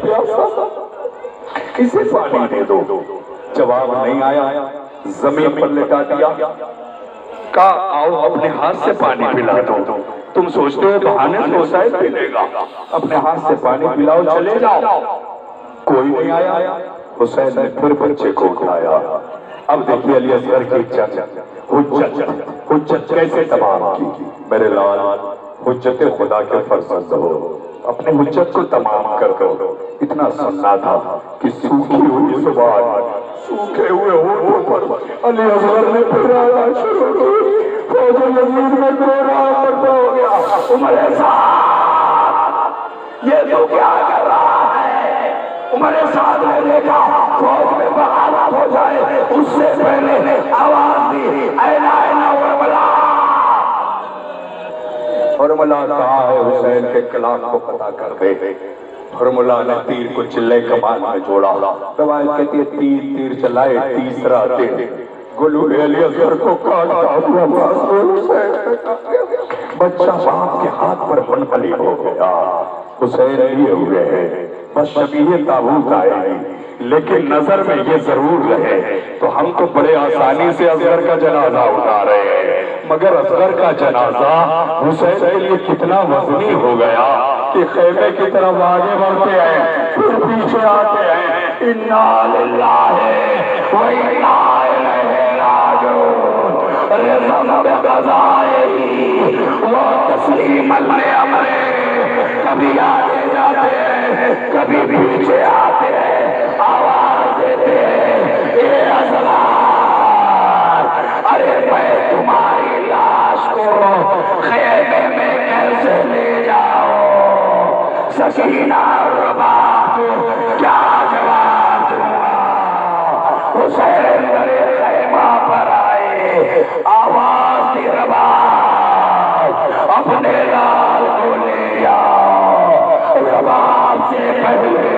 Speaker 2: پیاسا کسے پانی دے دو. جواب نہیں آیا. زمین پر لٹا دیا. کہا آؤ اپنے ہاتھ سے پانی پلا دو. تم سوچتے ہو بہانے سے حسین پلے گا, اپنے ہاتھ سے پانی پلاؤ, چلے جاؤ. کوئی نہیں آیا. حسین نے پھر بچے کو اٹھایا. اب دیکھیے علی اصغر کی حجت کیسے تمام کی. میرے لال حجت خدا کے فرزند ہو, اپنے حجت کو تمام کر دو. اتنا سننا تھا کہ سوکھی ہوئی زبان, سوکھے ہوئے ہونٹوں پر علی اصغر نے پھرانا شروع کی. فوج یزید میں کوڑا پڑتا ہو گیا. عمر سعد یہ تو کیا کر رہا ہے؟ عمر سعد نے دیکھا فوج میں بغاوت ہو جائے, اس سے پہلے آواز دی اینا اینا ورملا. ورملا کہاں ہے؟ حسین کے کلام کو پتا کر دے. فرمولا نے تیر کو چلے کمان میں جوڑا. روایت کہتی ہے تیر چلائے, تیسرا تیر گلولے علی اصغر کو کاٹا ہوا بچہ باپ کے ہاتھ پر منقلب ہو گیا. حسین لیے ہوئے ہیں, بس شبیہ تابوت آئے گی, لیکن نظر میں یہ ضرور رہے تو ہم تو بڑے آسانی سے اصغر کا جنازہ اٹھا رہے ہیں, مگر اصغر کا جنازہ حسین کے لیے کتنا وزنی ہو گیا کہ خیمے کی طرف آگے بڑھتے ہیں, پھر پیچھے آتے ہیں. انا للہ و انا الیہ راجعون, رضا بقضائہ و تسلیما لامرہ. کبھی آگے جاتے ہیں, کبھی پیچھے آتے ہیں, آواز دیتے ہیں اے اصغر, ارے میں تمہاری لاش کو خیمے میں کیسے لے جاؤ؟ سکینہ رباط کیا جواب دوں گا؟ حسین میرے خیمہ پر آئے, آواز دی رباط اپنے لال کو لے جاؤ. رباط سے پہلے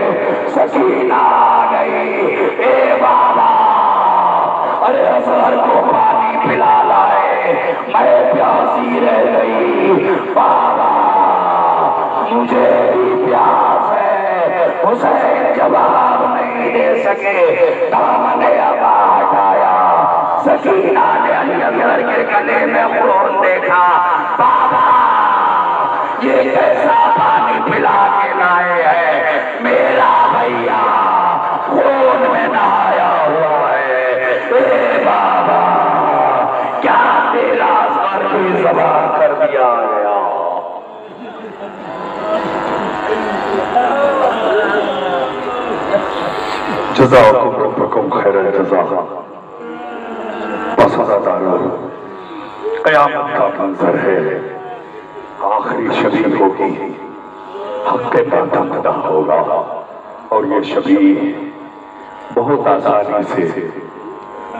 Speaker 2: سکینہ آ گئی. اے بابا, ارے اصغر کو پانی پلا لائے, میں پیاسی رہ گئی. بابا مجھے بھی پیاس ہے, حسین جواب نہیں دے سکے، دامن ابا ہٹایا، سکینہ نے علی اصغر کے گلے میں خون دیکھا، بابا یہ کیسا پانی پلا کے لائے ہے، میرا بھیا خون میں نہایا ہوا ہے، اے بابا کیا تیرا سر بھی زبان کر دیا گیا؟ جزاکم ربکم خیر الجزا۔ وصدارو قیامت کا منظر ہے، آخری شبی ہوگی، حق کے باتم ادا ہوگا، اور یہ شبی بہت آسانی سے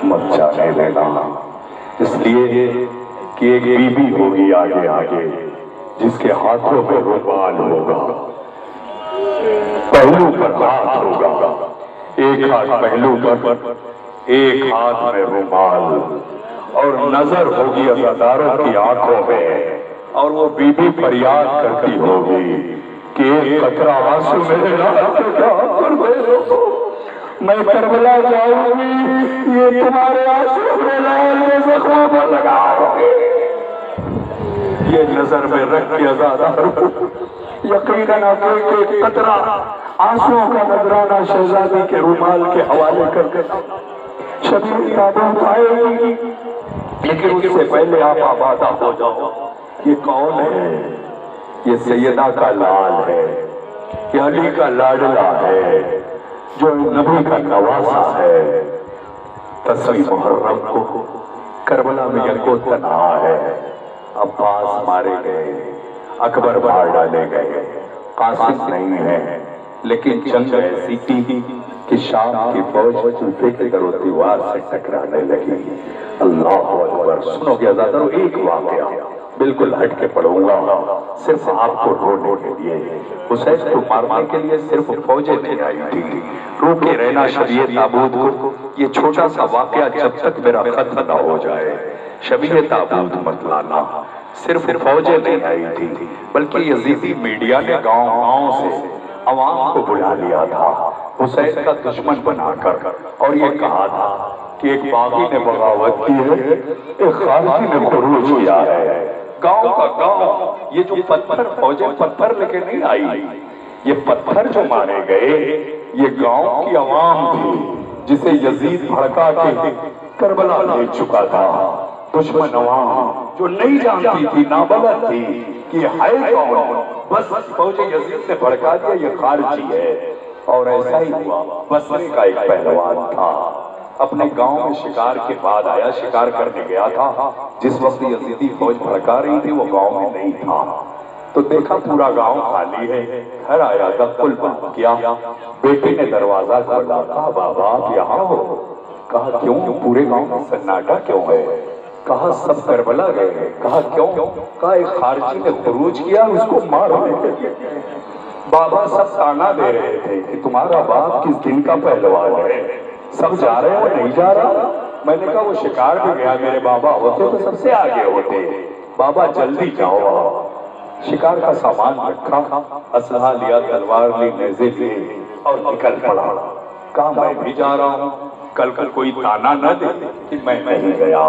Speaker 2: مت جانے دینا، اس لیے کہ ایک بی بی ہوگی آگے آگے جس کے ہاتھوں میں رومال ہوگا، پہلو پر ہاتھ ہوگا، ایک ہاتھ پہلو پر، ایک ہاتھ میں رومال، اور نظر ہوگی عزاداروں کی آنکھوں میں، اور وہ بی بی فریاد کرتی ہوگی کہ ایک قطرہ آنسو میرے لال کے جہاں پر دے دو، میں کربلا جاؤں گی، یہ تمہارے آنسو میں لال کے زخموں پر لگاؤں گی۔ یہ نظر میں رکھ کے عزاداروں یقیناً ایک قطرہ آنسو کا نذرانہ شہزادی کے رومال کے حوالے کر کے شبی تابوت آئے گی، لیکن اس سے پہلے آپ آبادہ ہو جاؤ۔ یہ کون ہے؟ یہ سیدہ کا لال ہے، یہ علی کا لاڈلا ہے، جو نبی کا نواسا ہے۔ 10 محرم کو کربلا میں یکو تنہا ہے، عباس مارے گئے، اکبر مار ڈالے گئے، قاسم نہیں ہے، لیکن جنگ ایسی تھی کہ شام کی فوج ذوالفقار و دیوار سے ٹکرانے لگی۔ اللہ اکبر۔ سنو گے عزادارو، ایک واقعہ بالکل ہٹ کے پڑھوں گا، صرف آپ کو رونے کے لیے۔ حسین کو مارنے کے لیے صرف فوجیں نہیں آئی تھی، رو کے رہنا شبیہ تابوت کو۔ یہ چھوٹا سا واقعہ جب تک میرا ختم نہ ہو جائے، شبیہ تابوت مت لانا، صرف فوجیں نہیں آئی تھی، بلکہ یزیدی میڈیا نے گاؤں گاؤں سے عوام کو بلا لیا تھا حسین کا دشمن بنا کر، اور یہ کہا تھا کہ ایک باغی نے بغاوت کی ہے، ایک خارجی نے خروج کیا ہے۔ گاؤں کا گاؤں، یہ جو پتھر فوجیں پتھر لے کے نہیں آئی، یہ پتھر جو مارے گئے یہ گاؤں کی عوام تھی جسے یزید بھڑکا کے کربلا لے چکا تھا۔ دشمن عوام جو نہیں جانتی تھی، نابلد تھی کہ یہ ہے کون، بس فوج یزید نے بھڑکا دیا یہ خارجی ہے۔ اور ایسا ہی ہوا، بصرے کا ایک پہلوان تھا، اپنے گاؤں میں شکار کے بعد آیا، شکار کرنے گیا تھا، جس وقت یزیدی فوج بھڑکا رہی تھی وہ گاؤں میں نہیں تھا، تو دیکھا پورا گاؤں خالی ہے، گھر آیا، دخل بند کیا، بیٹے نے دروازہ کھولا، کہا بابا آپ یہاں ہو؟ کہا کیوں؟ پورے گاؤں میں سناٹا کیوں ہے؟ کہا سب کربلا گئے ہیں۔ کہا کیوں؟ کہا ایک خارجی نے خروج کیا، اس کو مارنے کے لیے۔ بابا سب تانا دے رہے تھے کہ تمہارا باپ کس دن کا پہلوان ہے، سب جا رہے ہیں نہیں جا رہا۔ میں نے کہا وہ شکار بھی گیا، میرے بابا ہوتے تو سب سے آگے ہوتے، بابا جلدی جاؤ۔ شکار کا سامان رکھا، اسلحہ لیا، تلوار لی، نیزے لیے اور نکل پڑا۔ کہا میں بھی جا رہا ہوں، کل کوئی تانا نہ دے کہ میں نہیں گیا۔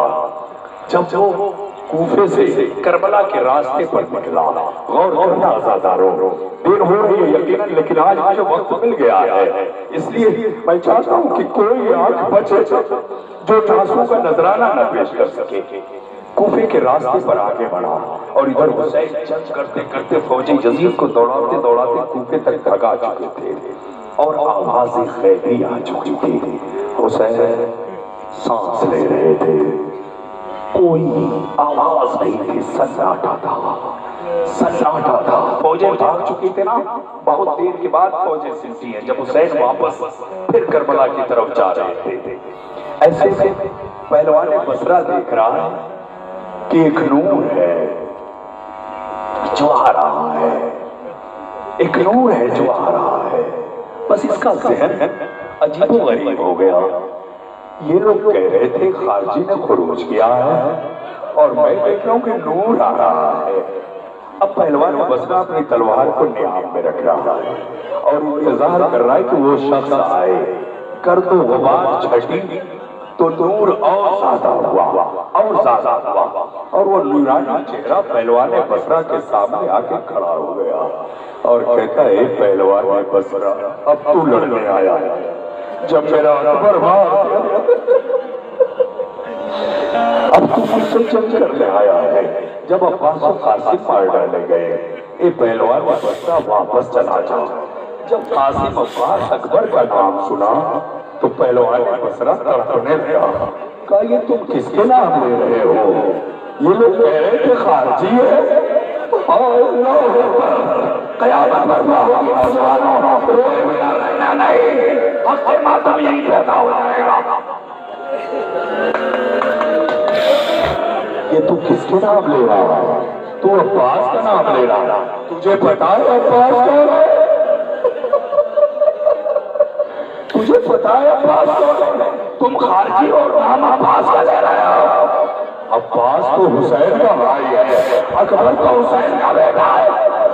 Speaker 2: جب وہ کوفے سے کربلا کے راستے پر نکلا، غور کرنا عزاداروں، دیر ہو رہی ہے یقیناً، لیکن آج مجھے وقت مل گیا ہے، اس لیے میں چاہتا ہوں کہ کوئی آنکھ بچے جو جاسو کا نذرانہ نہ پیش کر سکے۔ کوفے کے راستے پر آگے بڑھا، اور ادھر حسین جنگ کرتے کرتے فوجی یزید کو دوڑاتے دوڑاتے کوفے تک بھگا چکے تھے، اور آواز غیبی آ چکی تھی۔ حسین سانس لے رہے تھے، کوئی آواز نہیں تھی، سناٹا تھا، سناٹا تھا۔ فوجیں بھاگ چکی تھے نا، بہت دیر کے بعد فوجیں سنتی ہیں جب حسین واپس پھر کربلا کی طرف جا رہے تھے۔ ایسے میں پہلوان بصرہ دیکھ رہا ہے کہ ایک نور ہے جو آ رہا ہے، ایک نور ہے جو آ رہا ہے، بس اس کا ذہن عجیب و غریب ہو گیا۔ یہ لوگ کہہ رہے تھے خارجی نے خروج کیا ہے، اور میں دیکھ رہا ہوں کہ نور آ رہا ہے۔ اب پہلوان بسرا اپنی تلوار کو نیام میں رکھ رہا ہے اور انتظار کر رہا ہے کہ وہ شخص آئے. کر تو غبار چھٹی تو نور اور زیادہ ہوا اور زیادہ ہوا اور وہ نورانی چہرہ پہلوان بسرا کے سامنے آ کے کھڑا ہو گیا اور کہتا ہے پہلوان بسرا اب تو لڑنے آیا ہے. جب میرا اکبر اب تو مجھ سے جنگ کرنے آیا ہے. جب عباس و قاسم مار ڈالے گئے اے پہلوان بسرا واپس چلا جا. جب قاسم عباس اکبر کا نام سنا تو پہلوان بسرا تڑپنے لگا. کہا یہ تم کس کے نام لے رہے ہو؟ یہ لوگ کہہ رہے تھے خارجی ہے. قیامت برپا ہوگی نوجوانوں، روئے بنا رہنا نہیں، حق ماتم یہی پیدا ہو جائے گا. یہ تو کس کے نام لے رہا ہے؟ تو عباس کا نام لے رہا ہے. تجھے پتا ہے عباس کون ہے؟ تجھے پتا ہے عباس کون ہے؟ تم خارجی اور نام عباس کا لے رہے ہو. عباس تو حسین کا بھائی ہے، اکبر تو حسین کا بیٹا ہے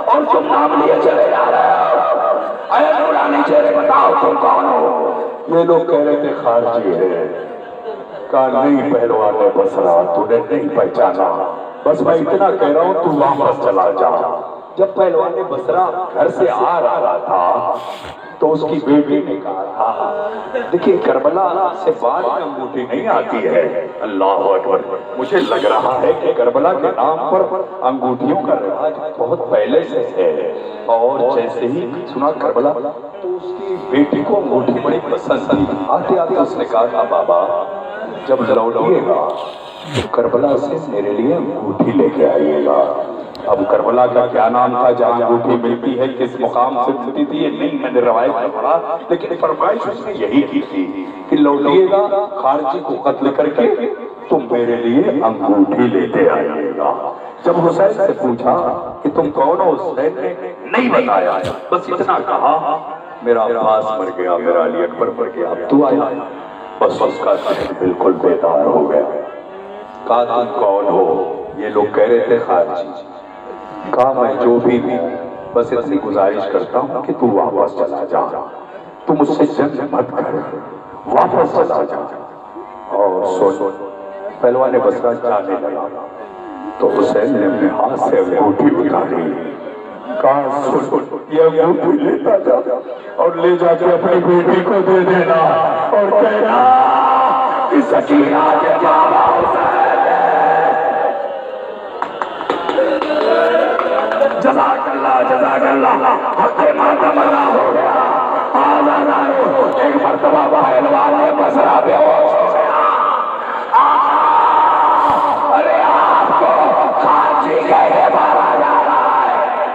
Speaker 2: اور تم نام لیے چلے جا رہے ہو. اے نورانی چہرے بتاؤ تم کون ہو؟ یہ لوگ کہہ رہے تھے خارجی ہے. کہا نہیں پہلوان بسرا تو نے نہیں پہچانا، بس میں اتنا کہہ رہا ہوں تو واپس چلا جا. جب پہلوان بسرا گھر سے آ رہا تھا تو اس کی بیٹی نے کہا تھا دیکھیں کربلا سے بعد میں انگوٹھی نہیں آتی ہے. اللہ اکبر. مجھے لگ رہا ہے کہ کربلا کے نام پر انگوٹھیوں کا رواج بہت پہلے سے ہے اور جیسے ہی سنا کربلا تو اس کی بیٹی کو انگوٹھی بڑی پسند تھی. آتے آتے اس نے کہا تھا بابا جب لوٹیے گا تو کربلا سے میرے لیے انگوٹھی لے کے آئیے گا. اب کربلا کا کیا نام تھا جہاں انگوٹھی ملتی ہے، کس مقام سے ملتی تھی یہ نہیں میں نے روایت میں پڑھا، لیکن فرمائش اس نے یہی کی تھی کہ لوٹیے گا خارجی کو قتل کر کے تم میرے لیے انگوٹھی لیتے آئیے گا. جب حسین سے پوچھا کہ تم کون ہو، حسین نے نہیں بتایا، بس اتنا کہا میرا عباس مر گیا، میرا علی اکبر مر گیا، اب تو آیا. بس اس کا ذہن بالکل بیدار ہو گیا. کہا تم کون ہو؟ یہ لوگ کہہ رہے تھے خارجی. کہا میں جو بھی ہوں بس اتنی گزارش کرتا ہوں کہ تو واپس چلا جا، تو مجھ سے جنگ مت کر، واپس چلا جا. اور سن پہلوان بسرا جانے لگا تو حسین نے اپنے ہاتھ سے انگوٹھی اتاری. کہا سن یہ انگوٹھی لیتا جا اور لے جا کے اپنی بیٹی کو دے دینا اور کہنا کہ سکینہ کے بابا حسین جزاک اللہ حق ماتم اللہ ہو گیا. آزاد آئے ایک مرتبہ پہلوان بسرا بے ہوش ہو گیا. ارے آپ کو خارجی کہے مارا جا رہا ہے.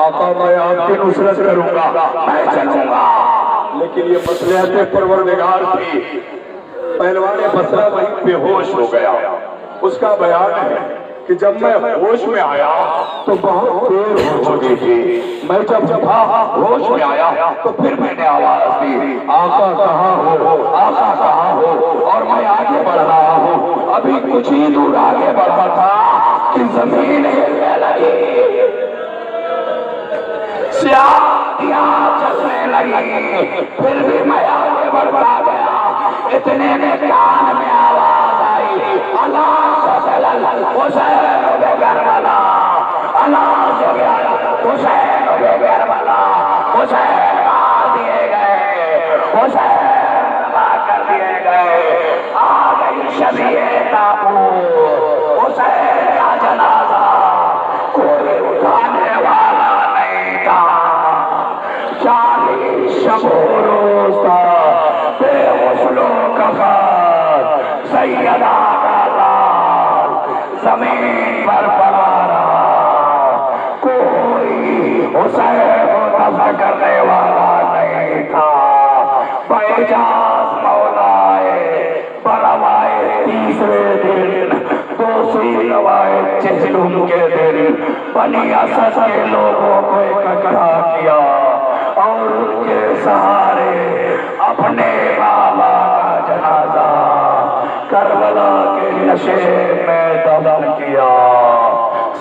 Speaker 2: آقا میں آپ کی نصرت کروں گا، میں چلوں گا، لیکن یہ مصلحت پروردگار تھی. پہلوان بسرا وہیں بے ہوش ہو گیا. اس کا بیان ہے کہ جب میں ہوش میں آیا تو بہت دیر ہو چکی تھی. میں جب ہوش میں آیا تو پھر میں نے آواز دی آقا کہاں ہو، آقا کہاں ہو، اور میں آگے بڑھ رہا ہوں. ابھی کچھ ہی دور آگے بڑھا تھا کہ زمین ہلنے لگی، سیاہیاں چلنے لگی. پھر بھی میں آگے بڑھتا گیا. اتنے میں کان میں آواز آئی اللہ حسین بے کربلا، اللہ حسین بے کربلا، حسین مار دیے گئے، حسین مار کر دیے گئے. آ گئی شبیہ تابوت، حسین کا جنازہ کوئی اٹھانے والا نہیں تھا. 40 شب و روز تھا بے غسل و کفن سیدہ کا لال زمین پر پڑا رہا. کوئی حسین کو دفن کرنے والا نہیں تھا. باعجاز مولائے بروائے تیسرے دن، دوسری روایت چہلم کے دن بنی اسد کے لوگوں کو اکٹھا کیا اور ان کے سہارے اپنے بابا کا جنازہ کربلا کے نشے میں دفن کیا.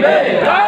Speaker 3: Yeah.